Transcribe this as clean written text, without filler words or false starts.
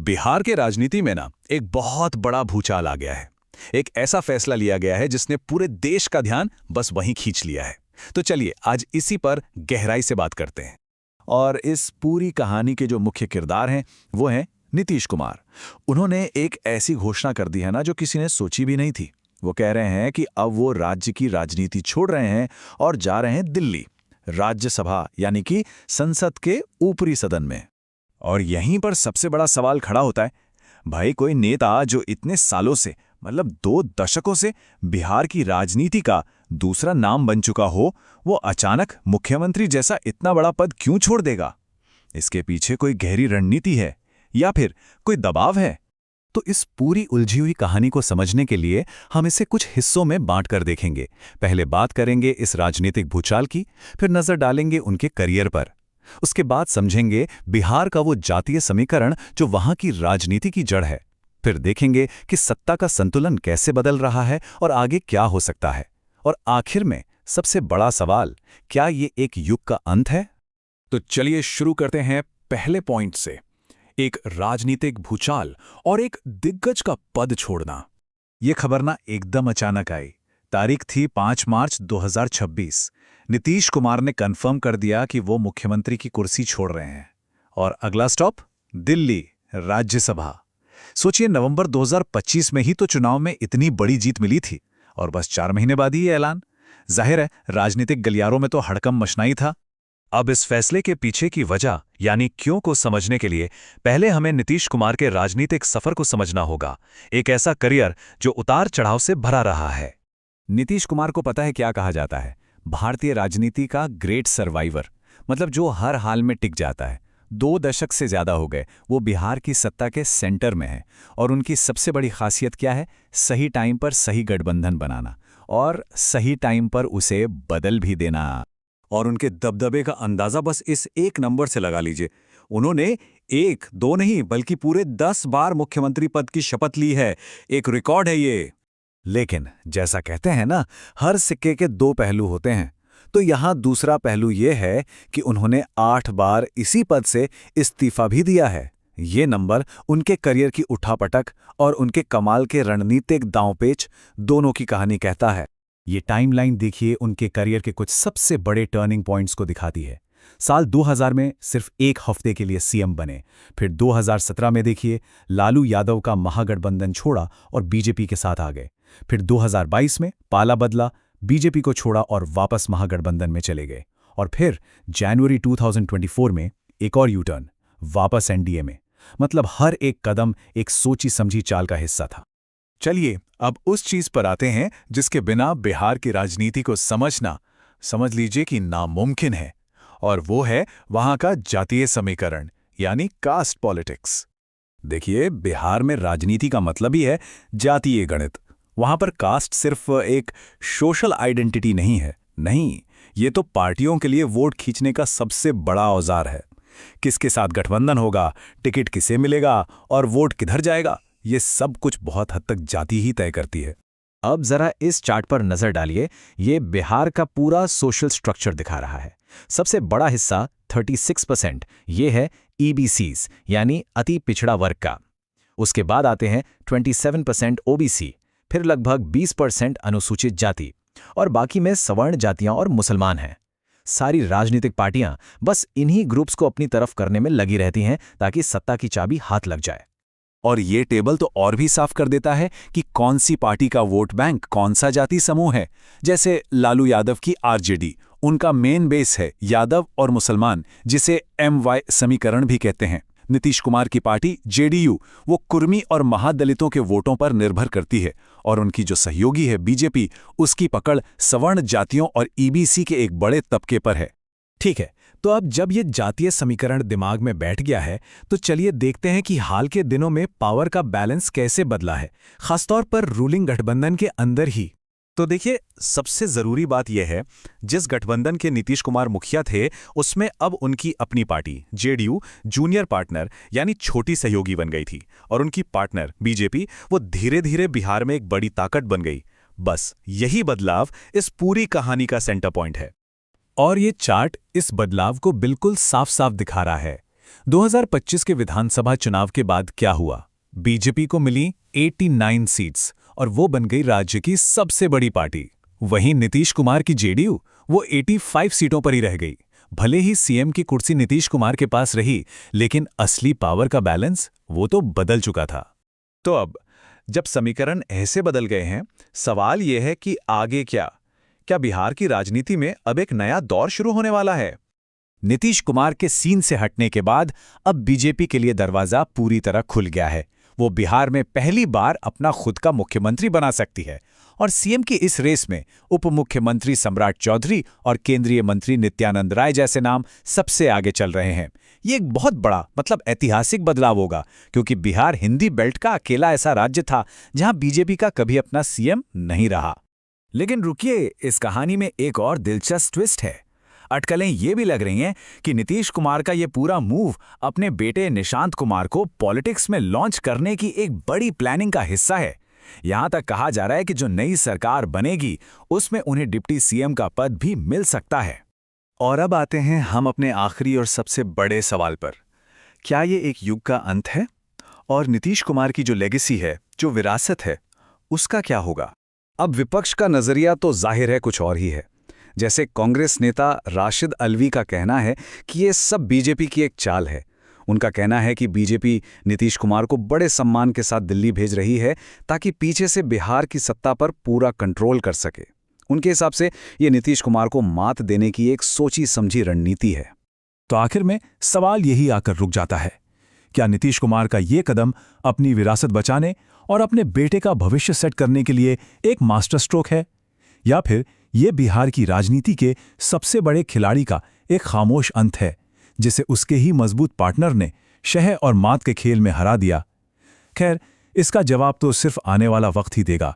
बिहार के राजनीति में ना एक बहुत बड़ा भूचाल आ गया है। एक ऐसा फैसला लिया गया है जिसने पूरे देश का ध्यान बस वहीं खींच लिया है। तो चलिए आज इसी पर गहराई से बात करते हैं। और इस पूरी कहानी के जो मुख्य किरदार हैं वो हैं नीतीश कुमार। उन्होंने एक ऐसी घोषणा कर दी है ना जो किसी ने सोची भी नहीं थी। वो कह रहे हैं कि अब वो राज्य की राजनीति छोड़ रहे हैं और जा रहे हैं दिल्ली, राज्यसभा यानी कि संसद के ऊपरी सदन में। और यहीं पर सबसे बड़ा सवाल खड़ा होता है, भाई कोई नेता जो इतने सालों से मतलब 2 दशकों से बिहार की राजनीति का दूसरा नाम बन चुका हो, वो अचानक मुख्यमंत्री जैसा इतना बड़ा पद क्यों छोड़ देगा? इसके पीछे कोई गहरी रणनीति है या फिर कोई दबाव है? तो इस पूरी उलझी हुई कहानी को समझने के लिए हम इसे कुछ हिस्सों में बांटकर देखेंगे। पहले बात करेंगे इस राजनीतिक भूचाल की, फिर नजर डालेंगे उनके करियर पर। उसके बाद समझेंगे बिहार का वो जातीय समीकरण जो वहां की राजनीति की जड़ है। फिर देखेंगे कि सत्ता का संतुलन कैसे बदल रहा है और आगे क्या हो सकता है। और आखिर में सबसे बड़ा सवाल, क्या ये एक युग का अंत है? तो चलिए शुरू करते हैं पहले पॉइंट से, एक राजनीतिक भूचाल और एक दिग्गज का पद छोड़ना। ये खबर ना एकदम अचानक आई। तारीख थी 5 मार्च 2026। नीतीश कुमार ने कंफर्म कर दिया कि वो मुख्यमंत्री की कुर्सी छोड़ रहे हैं। और अगला स्टॉप दिल्ली, राज्यसभा। सोचिए, नवंबर 2025 में ही तो चुनाव में इतनी बड़ी जीत मिली थी और बस 4 महीने बाद ही ये ऐलान। जाहिर है राजनीतिक गलियारों में तो हड़कंप मचना ही था। अब इस फैसले के पीछे की वजह यानी क्यों को समझने के लिए पहले हमें नीतीश कुमार के राजनीतिक सफर को समझना होगा। एक ऐसा करियर जो उतार चढ़ाव से भरा रहा है। नीतीश कुमार को पता है क्या कहा जाता है? भारतीय राजनीति का ग्रेट सर्वाइवर, मतलब जो हर हाल में टिक जाता है। 2 दशक से ज्यादा हो गए वो बिहार की सत्ता के सेंटर में है। और उनकी सबसे बड़ी खासियत क्या है? सही टाइम पर सही गठबंधन बनाना और सही टाइम पर उसे बदल भी देना। और उनके दबदबे का अंदाजा बस इस एक नंबर से लगा लीजिए। उन्होंने 1, 2 नहीं बल्कि पूरे 10 बार मुख्यमंत्री पद की शपथ ली है। एक रिकॉर्ड है ये। लेकिन जैसा कहते हैं ना, हर सिक्के के 2 पहलू होते हैं। तो यहां दूसरा पहलू यह है कि उन्होंने 8 बार इसी पद से इस्तीफा भी दिया है। ये नंबर उनके करियर की उठापटक और उनके कमाल के रणनीतिक दांवपेच दोनों की कहानी कहता है। ये टाइमलाइन देखिए, उनके करियर के कुछ सबसे बड़े टर्निंग पॉइंट्स को दिखाती है। साल 2000 में सिर्फ 1 हफ्ते के लिए सीएम बने। फिर 2017 में देखिए, लालू यादव का महागठबंधन छोड़ा और बीजेपी के साथ आ गए। फिर 2022 में पाला बदला, बीजेपी को छोड़ा और वापस महागठबंधन में चले गए। और फिर जनवरी 2024 में एक और यूटर्न, वापस एनडीए में। मतलब हर एक कदम एक सोची समझी चाल का हिस्सा था। चलिए अब उस चीज पर आते हैं जिसके बिना बिहार की राजनीति को समझना, समझ लीजिए कि नामुमकिन है। और वो है वहां का जातीय समीकरण यानी कास्ट पॉलिटिक्स। देखिए, बिहार में राजनीति का मतलब ही है जातीय गणित। वहां पर कास्ट सिर्फ एक सोशल आइडेंटिटी नहीं है। नहीं, ये तो पार्टियों के लिए वोट खींचने का सबसे बड़ा औजार है। किसके साथ गठबंधन होगा, टिकट किसे मिलेगा और वोट किधर जाएगा, ये सब कुछ बहुत हद तक जाति ही तय करती है। अब जरा इस चार्ट पर नजर डालिए। ये बिहार का पूरा सोशल स्ट्रक्चर दिखा रहा है। सबसे बड़ा हिस्सा 36% ये है ईबीसीज यानी अति पिछड़ा वर्ग का। उसके बाद आते हैं 27% ओबीसी, फिर लगभग 20% अनुसूचित जाति और बाकी में सवर्ण जातियां और मुसलमान हैं। सारी राजनीतिक पार्टियां बस इन्हीं ग्रुप्स को अपनी तरफ करने में लगी रहती हैं ताकि सत्ता की चाबी हाथ लग जाए। और ये टेबल तो और भी साफ कर देता है कि कौन सी पार्टी का वोट बैंक कौन सा जाति समूह है। जैसे लालू यादव की आरजेडी, उनका मेन बेस है यादव और मुसलमान, जिसे MY समीकरण भी कहते हैं। नीतीश कुमार की पार्टी जेडीयू, वो कुर्मी और महादलितों के वोटों पर निर्भर करती है। और उनकी जो सहयोगी है बीजेपी, उसकी पकड़ सवर्ण जातियों और ईबीसी के एक बड़े तबके पर है। ठीक है, तो अब जब ये जातीय समीकरण दिमाग में बैठ गया है तो चलिए देखते हैं कि हाल के दिनों में पावर का बैलेंस कैसे बदला है, खासतौर पर रूलिंग गठबंधन के अंदर ही। तो देखिए, सबसे जरूरी बात यह है, जिस गठबंधन के नीतीश कुमार मुखिया थे उसमें अब उनकी अपनी पार्टी जेडीयू जूनियर पार्टनर यानी छोटी सहयोगी बन गई थी। और उनकी पार्टनर बीजेपी वो धीरे धीरे बिहार में एक बड़ी ताकत बन गई। बस यही बदलाव इस पूरी कहानी का सेंटर पॉइंट है। और ये चार्ट इस बदलाव को बिल्कुल साफ साफ दिखा रहा है। 2025 के विधानसभा चुनाव के बाद क्या हुआ? बीजेपी को मिली 89 सीट्स और वो बन गई राज्य की सबसे बड़ी पार्टी। वहीं नीतीश कुमार की जेडीयू वो 85 सीटों पर ही रह गई। भले ही सीएम की कुर्सी नीतीश कुमार के पास रही, लेकिन असली पावर का बैलेंस वो तो बदल चुका था। तो अब जब समीकरण ऐसे बदल गए हैं, सवाल यह है कि आगे क्या? क्या बिहार की राजनीति में अब एक नया दौर शुरू होने वाला है? नीतीश कुमार के सीन से हटने के बाद अब बीजेपी के लिए दरवाजा पूरी तरह खुल गया है। वो बिहार में पहली बार अपना खुद का मुख्यमंत्री बना सकती है और सीएम की इस रेस में उप मुख्यमंत्री सम्राट चौधरी और केंद्रीय मंत्री नित्यानंद राय जैसे नाम सबसे आगे चल रहे हैं। ये एक बहुत बड़ा ऐतिहासिक बदलाव होगा, क्योंकि बिहार हिंदी बेल्ट का अकेला ऐसा राज्य था जहां बीजेपी का कभी अपना सीएम नहीं रहा। लेकिन रुकिए, इस कहानी में एक और दिलचस्प ट्विस्ट है। अटकलें ये भी लग रही हैं कि नीतीश कुमार का ये पूरा मूव अपने बेटे निशांत कुमार को पॉलिटिक्स में लॉन्च करने की एक बड़ी प्लानिंग का हिस्सा है। यहां तक कहा जा रहा है कि जो नई सरकार बनेगी उसमें उन्हें डिप्टी सीएम का पद भी मिल सकता है। और अब आते हैं हम अपने आखिरी और सबसे बड़े सवाल पर। क्या ये एक युग का अंत है? और नीतीश कुमार की जो लेगेसी है, जो विरासत है, उसका क्या होगा? अब विपक्ष का नजरिया तो जाहिर है कुछ और ही है। जैसे कांग्रेस नेता राशिद अल्वी का कहना है कि ये सब बीजेपी की एक चाल है। उनका कहना है कि बीजेपी नीतीश कुमार को बड़े सम्मान के साथ दिल्ली भेज रही है ताकि पीछे से बिहार की सत्ता पर पूरा कंट्रोल कर सके। उनके हिसाब से ये नीतीश कुमार को मात देने की एक सोची समझी रणनीति है। तो आखिर में सवाल यही आकर रुक जाता है, क्या नीतीश कुमार का ये कदम अपनी विरासत बचाने और अपने बेटे का भविष्य सेट करने के लिए एक मास्टर स्ट्रोक है, या फिर ये बिहार की राजनीति के सबसे बड़े खिलाड़ी का एक खामोश अंत है जिसे उसके ही मजबूत पार्टनर ने शह और मात के खेल में हरा दिया? खैर, इसका जवाब तो सिर्फ आने वाला वक्त ही देगा।